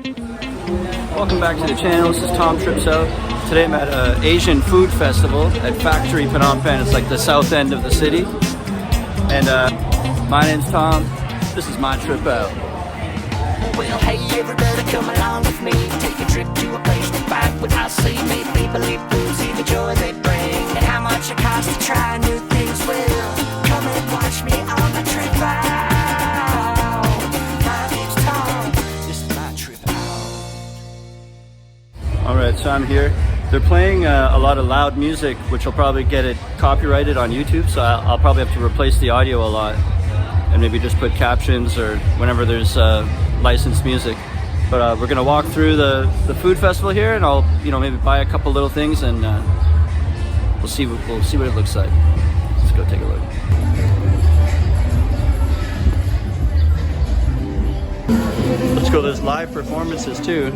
Welcome back to the channel. This is Tom Trips Out. Today I'm at an Asian food festival at Factory Phnom Penh. It's like the south end of the city. And my name's Tom. This is my trip out. Well, hey everybody, come along with me. Take a trip to a place to fight without see. Make people live foods, see the joy they bring, and how much it costs to try new things. Well, come and watch me on my trip out. My name's Tom. This is my trip out. Alright, so I'm here. They're playing a lot of loud music, which will probably get it copyrighted on YouTube, so I'll probably have to replace the audio a lot and maybe just put captions or whenever there's licensed music. But we're gonna walk through the food festival here, and I'll maybe buy a couple little things, and we'll see what it looks like. Let's go take a look. Let's go. There's live performances too.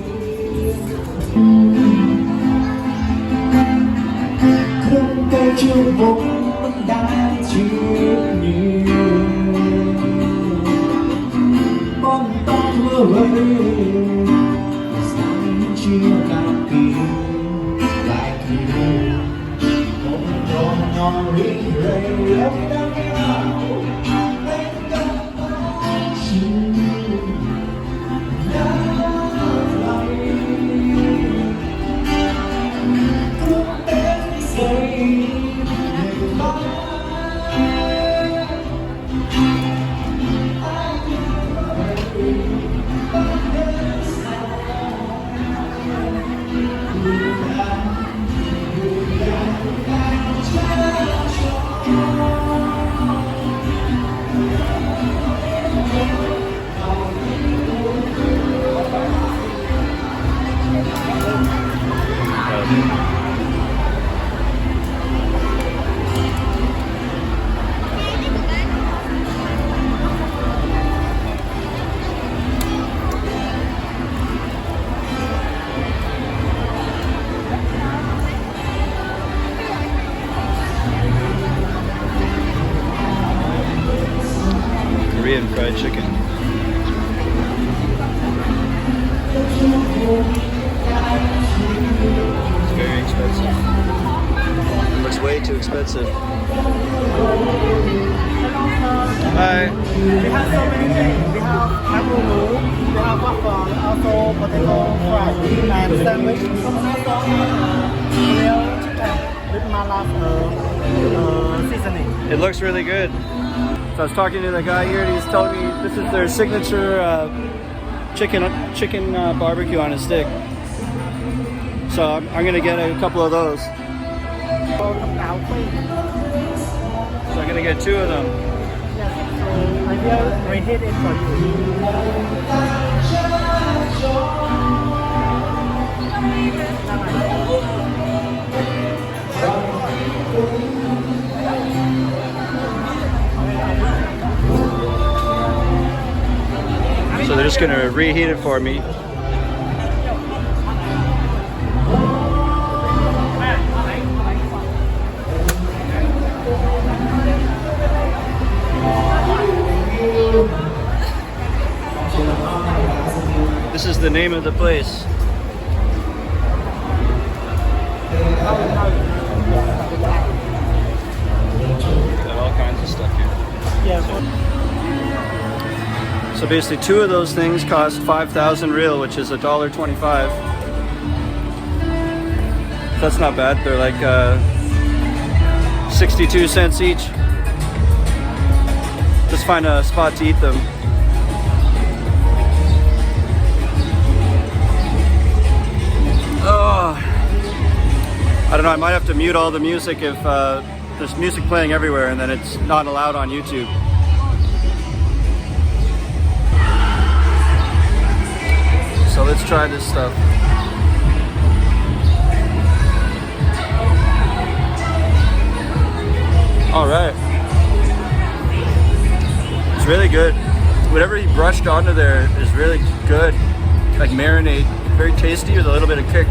Korean fried chicken. It's very expensive. It looks way too expensive. Hi. We have so many things. We have hamburger, we have waffle, also potato fry, and sandwich, coconut sauce, grilled chicken with mala seasoning. It looks really good. So I was talking to the guy here, and he's telling me this is their signature chicken barbecue on a stick. So I'm gonna get a couple of those. So I'm gonna get 2 of them. I will reheat it for So they're just gonna reheat it for me. This is the name of the place. Got all kinds of stuff here. yeah. So basically 2 of those things cost 5,000 real, which is $1.25. That's not bad. They're like 62 cents each. Just find a spot to eat them. Oh, I don't know, I might have to mute all the music if there's music playing everywhere and then it's not allowed on YouTube. So let's try this stuff. All right. It's really good. Whatever he brushed onto there is really good. Like marinade, very tasty with a little bit of kick.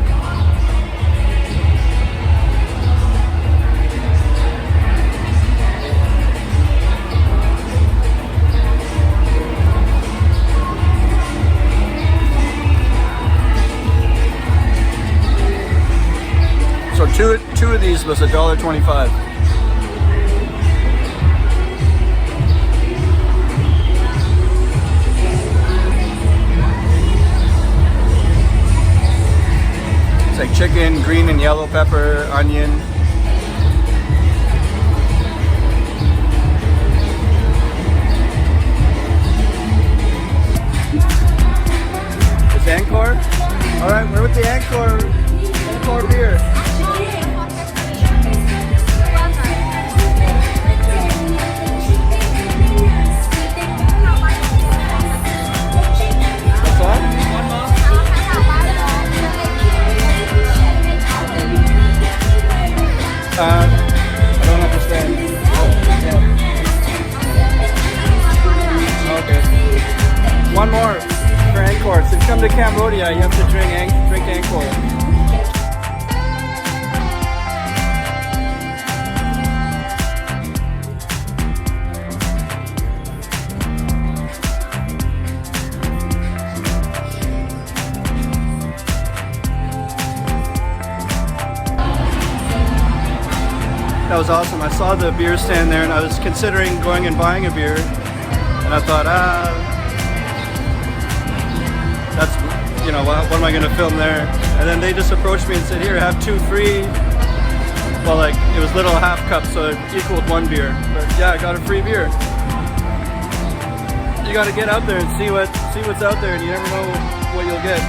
Two of these was $1.25. It's like chicken, green and yellow pepper, onion. It's Angkor? Alright, we're with the Angkor beer. What's that? I don't understand. Okay. One more for Angkor. So if you come to Cambodia, you have to drink Angkor. That was awesome. I saw the beer stand there and I was considering going and buying a beer. And I thought, that's, you know, what am I going to film there? And then they just approached me and said, here, have 2 free. Well, like, it was little half cups, so it equaled 1 beer. But yeah, I got a free beer. You got to get out there and see what's out there, and you never know what you'll get.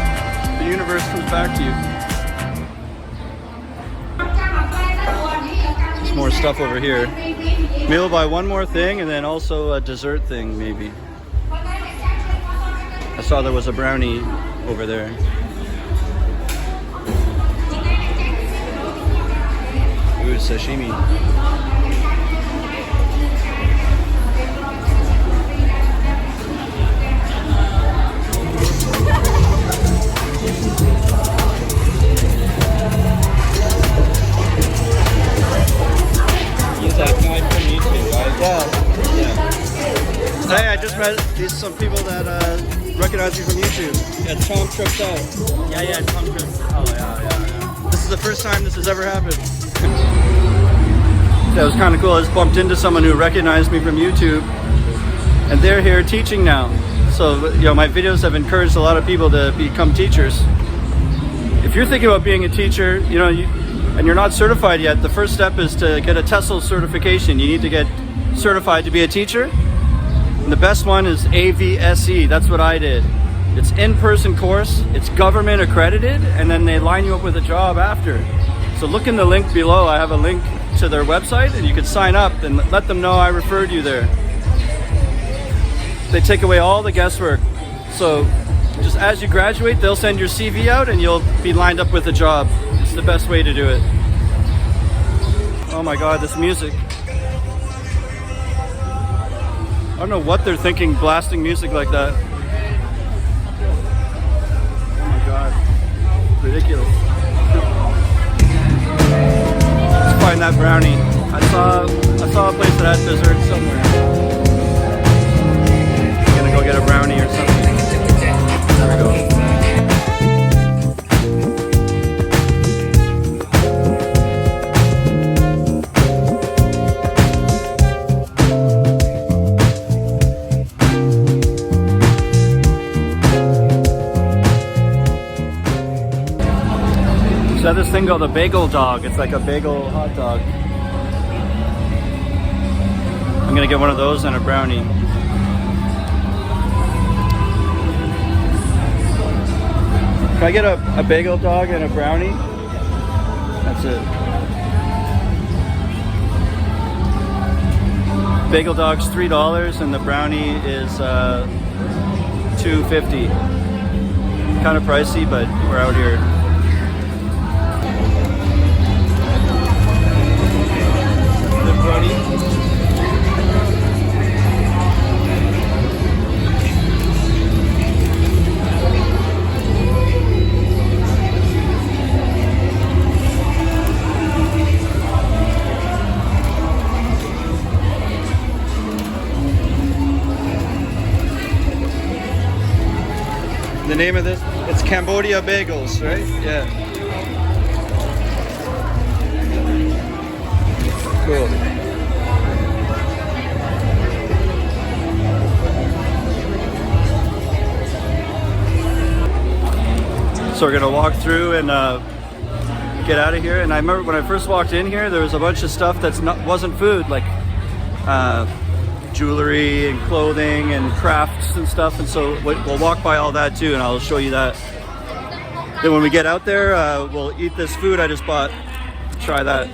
The universe comes back to you. More stuff over here. Maybe we'll buy one more thing and then also a dessert thing, maybe. I saw there was a brownie over there. Ooh, sashimi. Hey, I just met some people that recognize me from YouTube. Yeah, Tom Trips Out. Yeah, Tom Trips. Oh, yeah. This is the first time this has ever happened. That was kind of cool. I just bumped into someone who recognized me from YouTube, and they're here teaching now. So, you know, my videos have encouraged a lot of people to become teachers. If you're thinking about being a teacher, you know, and you're not certified yet, the first step is to get a TESOL certification. You need to get certified to be a teacher. And the best one is AVSE. That's what I did. It's in-person course, it's government accredited, and then they line you up with a job after. So look in the link below. I have a link to their website, and you can sign up and let them know I referred you there. They take away all the guesswork. So just as you graduate, they'll send your CV out and you'll be lined up with a job. It's the best way to do it. Oh my God, this music. I don't know what they're thinking blasting music like that. Oh my God, ridiculous. Let's find that brownie. I saw a place that had dessert somewhere. I'm gonna go get a brownie or something. There we go. So this thing called a bagel dog. It's like a bagel hot dog. I'm gonna get one of those and a brownie. Can I get a bagel dog and a brownie? That's it. Bagel dog's $3 and the brownie is $2.50. Kind of pricey, but we're out here. The name of this, it's Cambodia Bagels, right? Yeah. Cool. So we're gonna walk through and get out of here. And I remember when I first walked in here, there was a bunch of stuff wasn't food, like jewelry and clothing and crafts and stuff. And so we'll walk by all that too, and I'll show you that. Then when we get out there, we'll eat this food I just bought. Try that.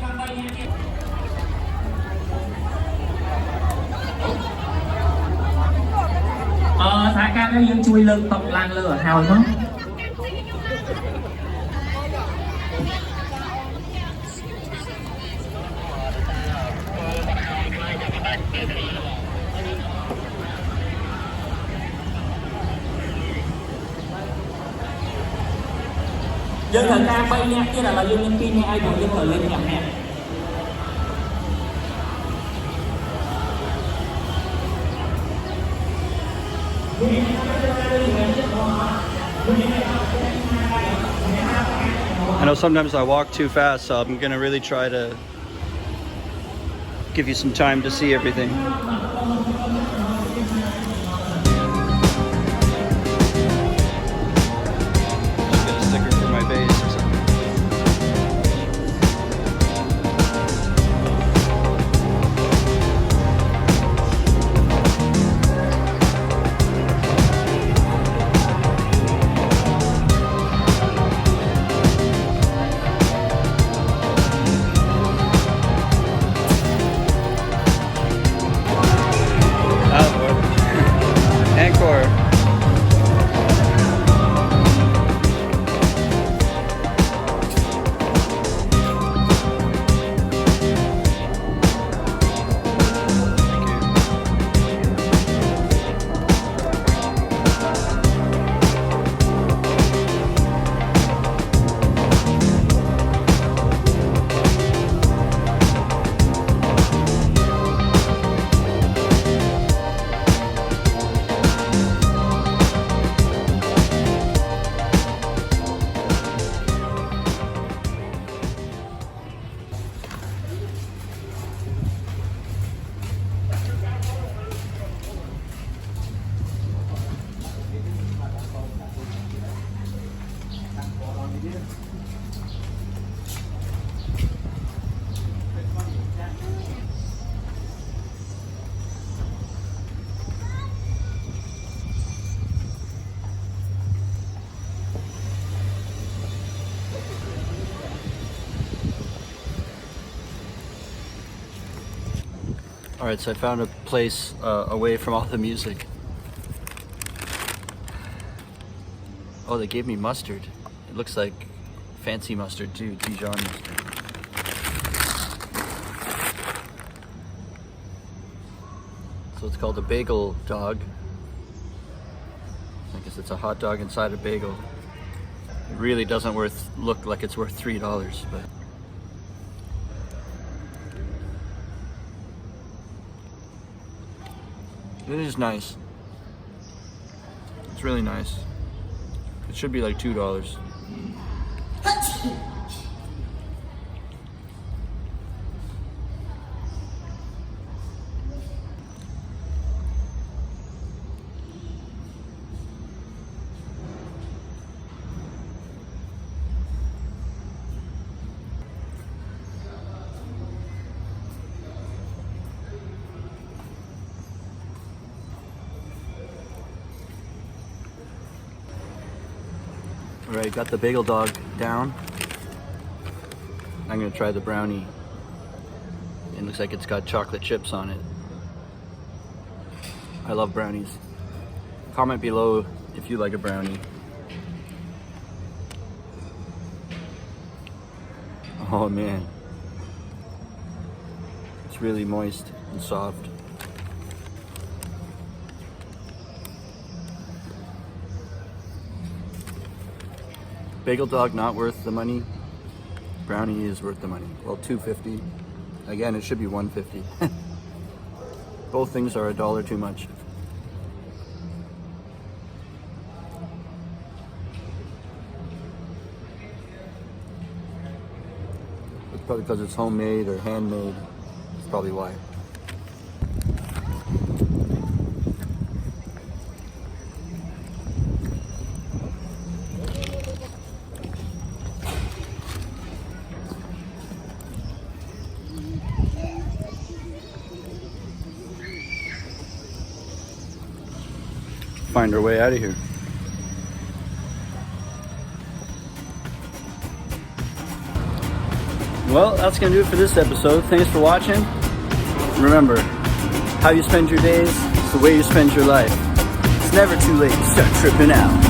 សហការនេះយើងជួយលើកតុឡើងលើឲ្យហើយមក យើងត្រូវការ 3 នាក់ទៀតឥឡូវយើងមាន 2 នាក់ហើយយើងត្រូវលេង 5 នាក់ I know sometimes I walk too fast, so I'm gonna really try to give you some time to see everything. Just get a sticker for my base or something. Encore. Alright, so I found a place away from all the music. Oh, they gave me mustard. It looks like fancy mustard too, Dijon mustard. So it's called a bagel dog. I guess it's a hot dog inside a bagel. It really doesn't look like it's worth $3, but it is nice. It's really nice. It should be like $2. Alright, got the bagel dog down. I'm gonna try the brownie. It looks like it's got chocolate chips on it. I love brownies. Comment below if you like a brownie. Oh man. It's really moist and soft. Bagel dog not worth the money. Brownie is worth the money. Well, $2.50. Again, it should be $1.50. Both things are $1 too much. Probably because it's homemade or handmade. That's probably why. Find our way out of here. Well, that's going to do it for this episode. Thanks for watching. Remember, how you spend your days is the way you spend your life. It's never too late to start tripping out.